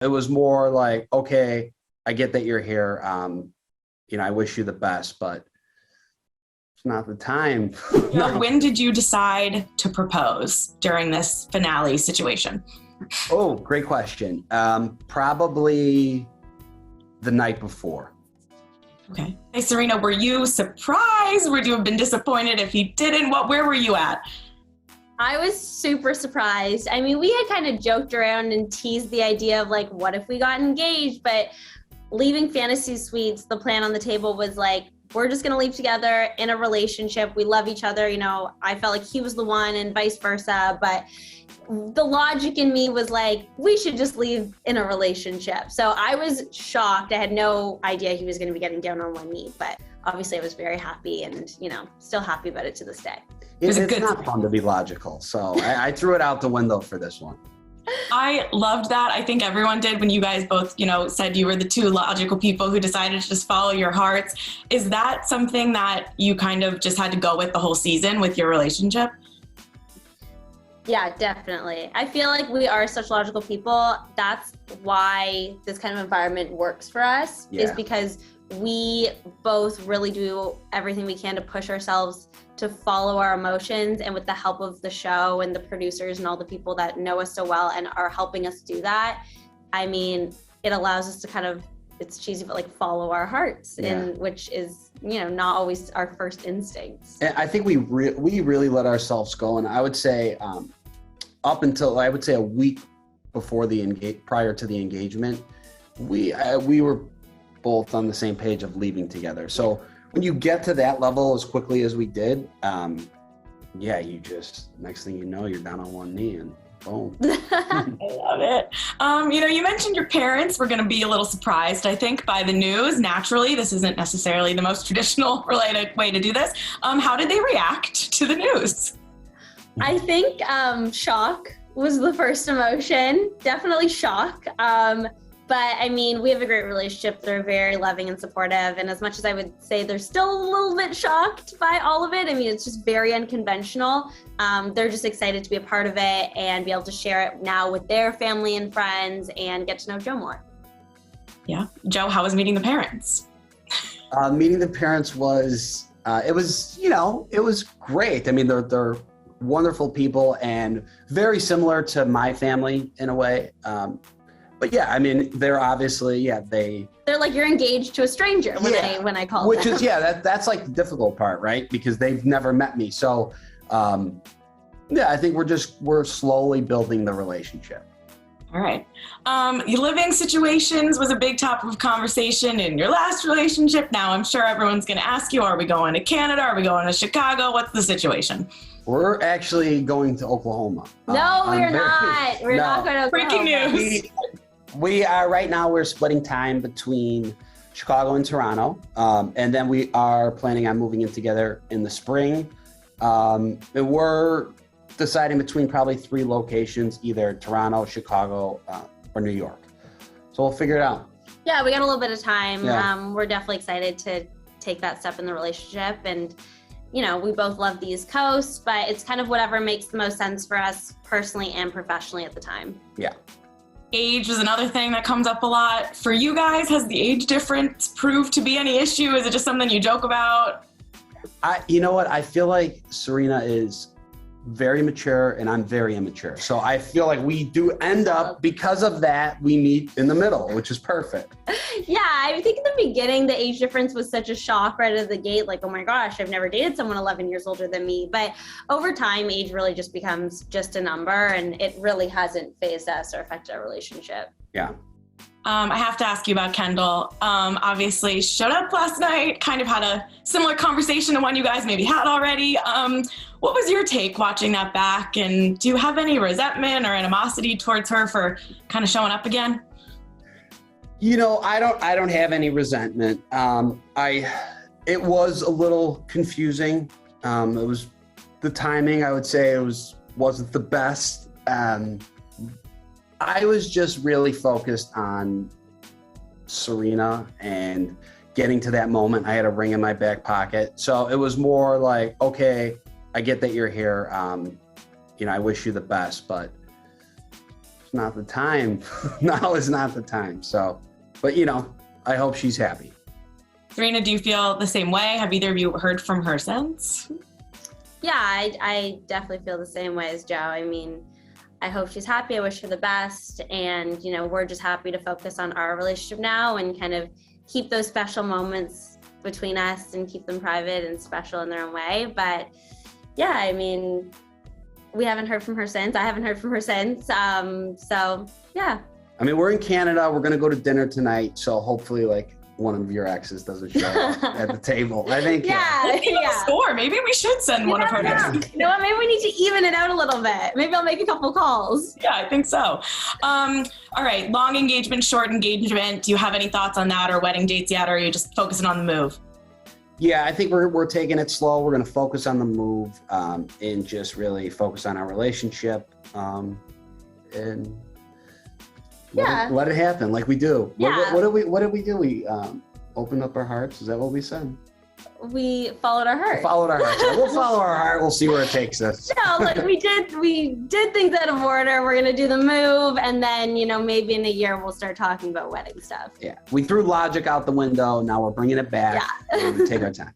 it was more like, okay, I get that you're here. I wish you the best, but it's not the time. When did you decide to propose during this finale situation? Oh, great question. Probably the night before. Okay. Hey, Serena, were you surprised? Would you have been disappointed if he didn't? Where were you at? I was super surprised. I mean, we had kind of joked around and teased the idea of like, what if we got engaged? But leaving Fantasy Suites, the plan on the table was like, we're just going to leave together in a relationship. We love each other. I felt like he was the one and vice versa. But the logic in me was like, we should just leave in a relationship. So I was shocked. I had no idea he was going to be getting down on one knee. But obviously I was very happy and, still happy about it to this day. It's not fun to be logical. So I threw it out the window for this one. I loved that. I think everyone did when you guys both, said you were the two logical people who decided to just follow your hearts. Is that something that you kind of just had to go with the whole season with your relationship? Yeah, definitely. I feel like we are such logical people. That's why this kind of environment works for us, is because we both really do everything we can to push ourselves to follow our emotions, and with the help of the show and the producers and all the people that know us so well and are helping us do that, I mean, it allows us to kind of, it's cheesy, but like follow our hearts, and which is, not always our first instincts. And I think we really let ourselves go. And I would say up until, I would say a week before prior to the engagement, we were both on the same page of leaving together. So when you get to that level as quickly as we did, you just, next thing you know, you're down on one knee and boom. I love it. You mentioned your parents were going to be a little surprised, I think, by the news. Naturally, this isn't necessarily the most traditional related way to do this. How did they react to the news? I think shock was the first emotion. Definitely shock. But I mean, we have a great relationship. They're very loving and supportive. And as much as I would say they're still a little bit shocked by all of it, I mean, it's just very unconventional. They're just excited to be a part of it and be able to share it now with their family and friends and get to know Joe more. Yeah. Joe, how was meeting the parents? Meeting the parents was, it was great. I mean, they're wonderful people and very similar to my family in a way. But yeah, I mean, they're obviously, they're like, you're engaged to a stranger when I call them. Which is, that's like the difficult part, right? Because they've never met me. So, I think we're slowly building the relationship. All right. Your living situations was a big topic of conversation in your last relationship. Now I'm sure everyone's going to ask you, are we going to Canada? Are we going to Chicago? What's the situation? We're actually going to Oklahoma. No, we're not. We're not going to Oklahoma. Breaking news. We are right now, we're splitting time between Chicago and Toronto. And then we are planning on moving in together in the spring. And we're deciding between probably 3 locations, either Toronto, Chicago, or New York. So we'll figure it out. Yeah, we got a little bit of time. Yeah. We're definitely excited to take that step in the relationship. And, we both love the East Coast, but it's kind of whatever makes the most sense for us personally and professionally at the time. Yeah. Age is another thing that comes up a lot. For you guys, has the age difference proved to be any issue? Is it just something you joke about? You know what? I feel like Serena is very mature and I'm very immature. So I feel like we do end up, because of that, we meet in the middle, which is perfect. Yeah, I think in the beginning, the age difference was such a shock right out of the gate. Like, oh my gosh, I've never dated someone 11 years older than me. But over time, age really just becomes just a number, and it really hasn't phased us or affected our relationship. Yeah. I have to ask you about Kendall. Obviously showed up last night, kind of had a similar conversation to one you guys maybe had already. What was your take watching that back? And do you have any resentment or animosity towards her for kind of showing up again? I don't have any resentment. It was a little confusing. It was the timing, I would say wasn't the best. I was just really focused on Serena and getting to that moment. I had a ring in my back pocket. So it was more like, okay, I get that you're here. I wish you the best, but it's not the time. Now is not the time. So, but you know, I hope she's happy. Serena, do you feel the same way? Have either of you heard from her since? Yeah, I definitely feel the same way as Joe. I mean, I hope she's happy. I wish her the best. And, you know, we're just happy to focus on our relationship now and kind of keep those special moments between us and keep them private and special in their own way. But yeah, I mean, we haven't heard from her since. I haven't heard from her since. So yeah. I mean, we're in Canada. We're going to go to dinner tonight. So hopefully, like, one of your exes doesn't show up at the table. I think. Yeah. Score. Maybe we should send one of her next. You know what? Maybe we need to even it out a little bit. Maybe I'll make a couple calls. Yeah, I think so. All right. Long engagement, short engagement. Do you have any thoughts on that or wedding dates yet? Or are you just focusing on the move? Yeah, I think we're taking it slow. We're going to focus on the move and just really focus on our relationship and let it happen like we do. Yeah. What did we do? We opened up our hearts. Is that what we said? We followed our heart. Followed our hearts. Yeah, we'll follow our heart. We'll see where it takes us. No, like we did things out of order. We're gonna do the move, and then maybe in a year we'll start talking about wedding stuff. Yeah, we threw logic out the window. Now we're bringing it back. Yeah. And we take our time.